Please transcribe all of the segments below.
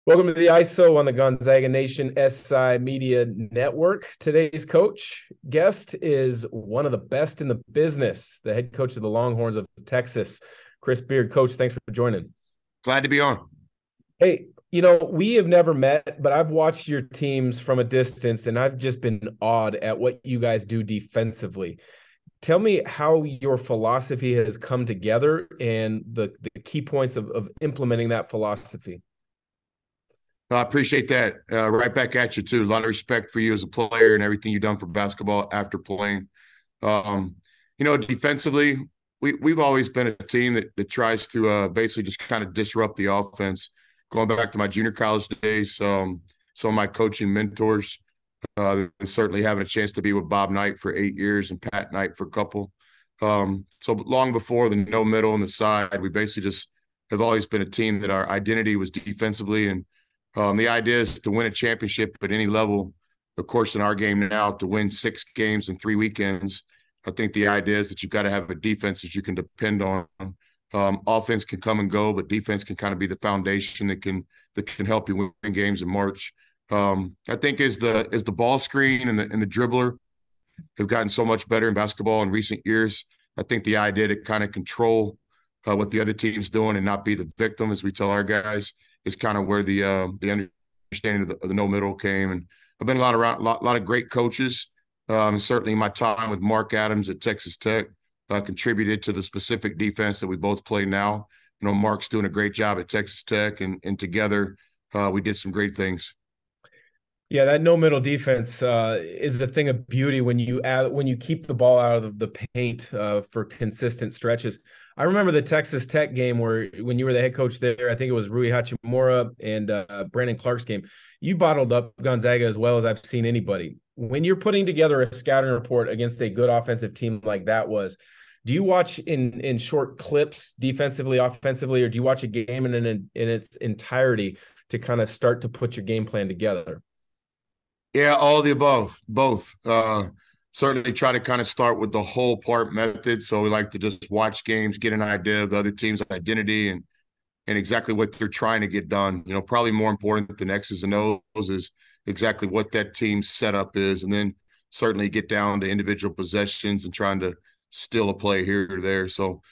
Welcome to the ISO on the Gonzaga Nation SI Media Network. Today's guest is one of the best in the business, the head coach of the Longhorns of Texas, Chris Beard. Coach, thanks for joining. Glad to be on. Hey, we have never met, but I've watched your teams from a distance, and I've just been awed at what you guys do defensively. Tell me how your philosophy has come together and the key points of implementing that philosophy. I appreciate that. Right back at you, too. A lot of respect for you as a player and everything you've done for basketball after playing. Defensively, we've always been a team that tries to basically just kind of disrupt the offense. Going back to my junior college days, some of my coaching mentors, certainly having a chance to be with Bob Knight for 8 years and Pat Knight for a couple. So long before the no middle and the side, we basically just have always been a team that our identity was defensively. And the idea is to win a championship at any level. Of course, in our game now, to win 6 games in 3 weekends, I think the idea is that you've got to have a defense that you can depend on. Offense can come and go, but defense can kind of be the foundation that can help you win games in March. I think as the ball screen and the dribbler have gotten so much better in basketball in recent years, I think the idea to kind of control what the other team's doing and not be the victim, as we tell our guys, is kind of where the understanding of the no middle came. And I've been around a lot of great coaches. Certainly my time with Mark Adams at Texas Tech contributed to the specific defense that we both play now. Mark's doing a great job at Texas Tech, and together we did some great things. Yeah, that no middle defense is a thing of beauty when you keep the ball out of the paint for consistent stretches. I remember the Texas Tech game when you were the head coach there, I think it was Rui Hachimura and Brandon Clark's game. You bottled up Gonzaga as well as I've seen anybody. When you're putting together a scouting report against a good offensive team like that do you watch in short clips defensively, offensively, or do you watch a game in its entirety to kind of start to put your game plan together? Yeah, all of the above, both. Certainly try to kind of start with the whole part method. So we like to just watch games, get an idea of the other team's identity and exactly what they're trying to get done. Probably more important than X's and O's is exactly what that team's setup is. And then certainly get down to individual possessions and trying to steal a play here or there. So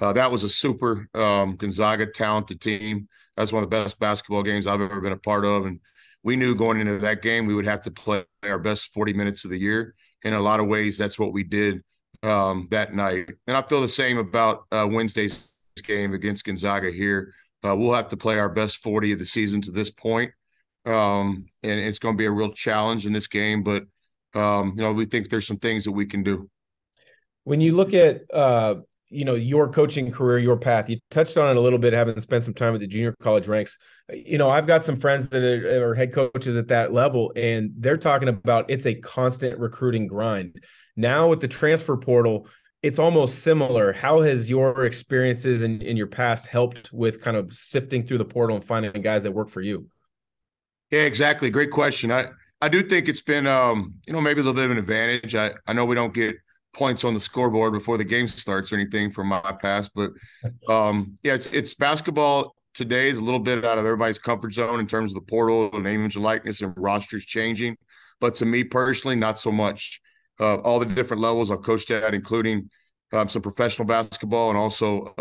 that was a super Gonzaga talented team. That's one of the best basketball games I've ever been a part of. And we knew going into that game we would have to play our best 40 minutes of the year. In a lot of ways, that's what we did that night. And I feel the same about Wednesday's game against Gonzaga here. We'll have to play our best 40 of the season to this point. And it's going to be a real challenge in this game. But, we think there's some things that we can do. When you look at your coaching career, your path, you touched on it a little bit, having spent some time with the junior college ranks. I've got some friends that are head coaches at that level, and they're talking about it's a constant recruiting grind. Now with the transfer portal, it's almost similar. How has your experiences in your past helped with kind of sifting through the portal and finding guys that work for you? Yeah, exactly. Great question. I do think it's been, maybe a little bit of an advantage. I know we don't get points on the scoreboard before the game starts or anything from my past, but it's basketball today is a little bit out of everybody's comfort zone in terms of the portal and image and likeness and rosters changing. But to me personally, not so much. All the different levels I've coached at, including some professional basketball and also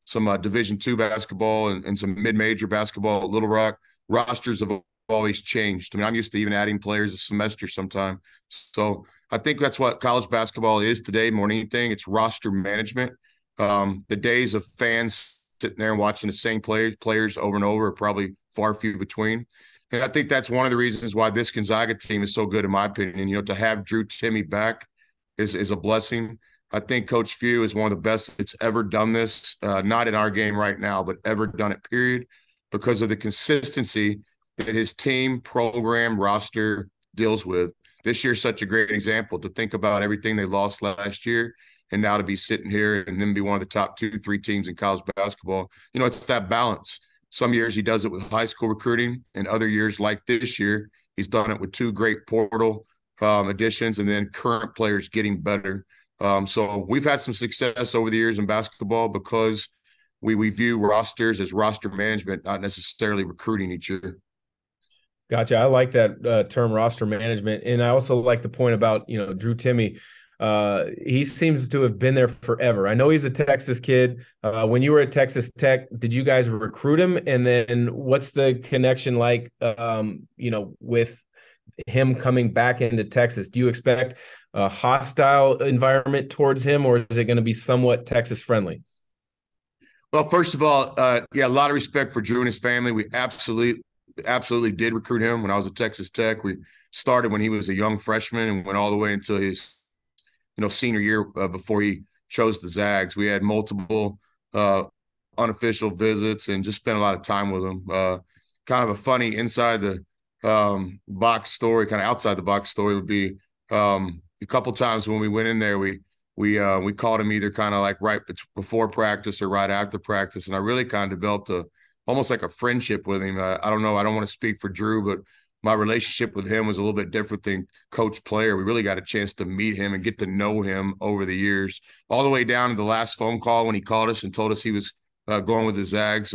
some Division II basketball and some mid-major basketball at Little Rock. Rosters have always changed. I mean, I'm used to even adding players a semester sometime. So I think that's what college basketball is today more than anything. It's roster management. The days of fans sitting there and watching the same players over and over are probably far few between. And I think that's one of the reasons why this Gonzaga team is so good, in my opinion. To have Drew Timme back is a blessing. I think Coach Few is one of the best that's ever done this, not in our game right now, but ever done it, period, because of the consistency that his team, program, roster deals with. This year's such a great example to think about everything they lost last year and now to be sitting here and then be one of the top 2-3 teams in college basketball. It's that balance. Some years he does it with high school recruiting, and other years like this year, he's done it with 2 great portal additions and then current players getting better. So we've had some success over the years in basketball because we view rosters as roster management, not necessarily recruiting each year. Gotcha. I like that term, roster management, and I also like the point about Drew Timme. He seems to have been there forever. I know he's a Texas kid. When you were at Texas Tech, did you guys recruit him? And then what's the connection like? With him coming back into Texas, do you expect a hostile environment towards him, or is it going to be somewhat Texas friendly? Well, first of all, yeah, a lot of respect for Drew and his family. We absolutely did recruit him when I was at Texas Tech. We started when he was a young freshman and went all the way until his senior year before he chose the Zags. We had multiple unofficial visits and just spent a lot of time with him. Kind of a funny inside the box story, kind of outside the box story would be a couple times when we went in there, we called him either kind of like right before practice or right after practice, and I really kind of developed almost like a friendship with him. I don't know, I don't want to speak for Drew, but my relationship with him was a little bit different than coach player. We really got a chance to meet him and get to know him over the years, all the way down to the last phone call when he called us and told us he was going with the Zags.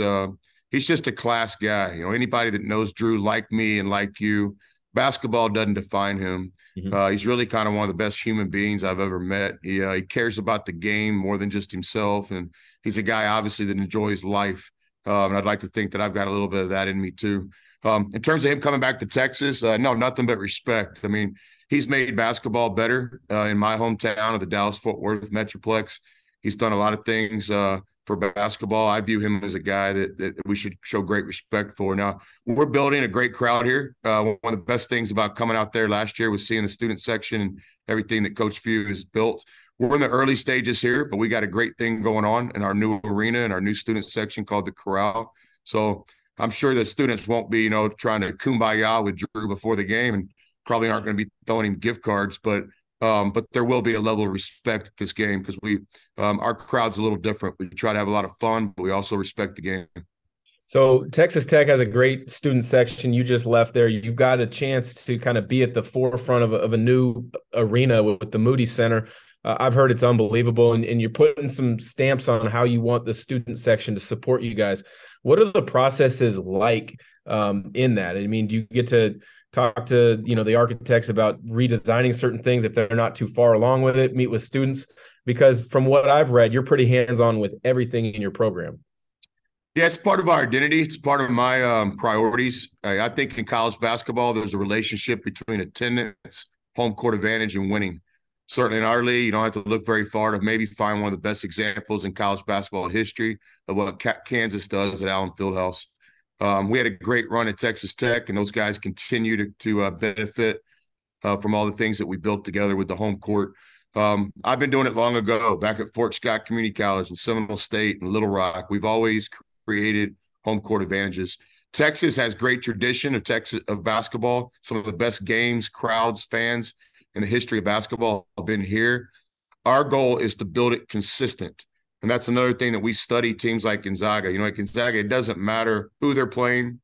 He's just a class guy. Anybody that knows Drew, like me and like you, basketball doesn't define him. Mm-hmm. He's really kind of one of the best human beings I've ever met. He cares about the game more than just himself, and he's a guy obviously that enjoys life. And I'd like to think that I've got a little bit of that in me too. In terms of him coming back to Texas, no, nothing but respect. I mean, he's made basketball better in my hometown of the Dallas-Fort Worth Metroplex. He's done a lot of things for basketball. I view him as a guy that we should show great respect for. Now, we're building a great crowd here. One of the best things about coming out there last year was seeing the student section and everything that Coach Few has built. We're in the early stages here, but we got a great thing going on in our new arena and our new student section called the Corral. So I'm sure the students won't be, trying to kumbaya with Drew before the game, and probably aren't going to be throwing him gift cards, but there will be a level of respect at this game because our crowd's a little different. We try to have a lot of fun, but we also respect the game. So Texas Tech has a great student section. You just left there. You've got a chance to kind of be at the forefront of a new arena with the Moody Center. I've heard it's unbelievable, and you're putting some stamps on how you want the student section to support you guys. What are the processes like in that? I mean, do you get to talk to the architects about redesigning certain things if they're not too far along with it, meet with students? Because from what I've read, you're pretty hands-on with everything in your program. Yeah, it's part of our identity. It's part of my priorities. I think in college basketball, there's a relationship between attendance, home court advantage, and winning. Certainly in our league, you don't have to look very far to maybe find one of the best examples in college basketball history of what Kansas does at Allen Fieldhouse. We had a great run at Texas Tech, and those guys continue to benefit from all the things that we built together with the home court. I've been doing it long ago, back at Fort Scott Community College and Seminole State and Little Rock. We've always created home court advantages. Texas has great tradition of basketball. Some of the best games, crowds, fans in the history of basketball have been here. Our goal is to build it consistent. And that's another thing that we study teams like Gonzaga. At Gonzaga, it doesn't matter who they're playing,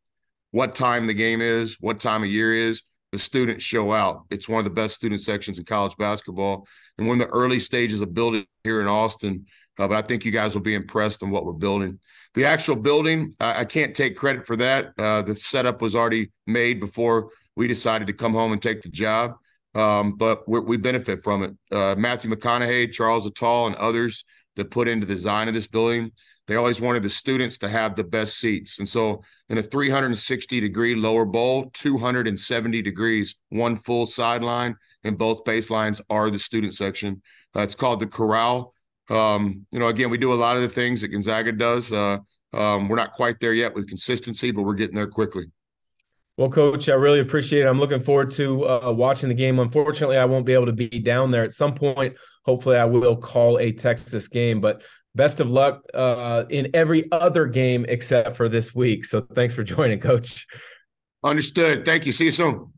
what time the game is, what time of year is, the students show out. It's one of the best student sections in college basketball. And we're in the early stages of building here in Austin. But I think you guys will be impressed in what we're building. The actual building, I can't take credit for that. The setup was already made before we decided to come home and take the job. But we benefit from it. Matthew McConaughey, Charles Attal, and others that put into the design of this building, they always wanted the students to have the best seats. And so in a 360-degree lower bowl, 270 degrees, one full sideline, and both baselines are the student section. It's called the Corral. Again, we do a lot of the things that Gonzaga does. We're not quite there yet with consistency, but we're getting there quickly. Well, Coach, I really appreciate it. I'm looking forward to watching the game. Unfortunately, I won't be able to be down there at some point. Hopefully, I will call a Texas game. But best of luck in every other game except for this week. So thanks for joining, Coach. Understood. Thank you. See you soon.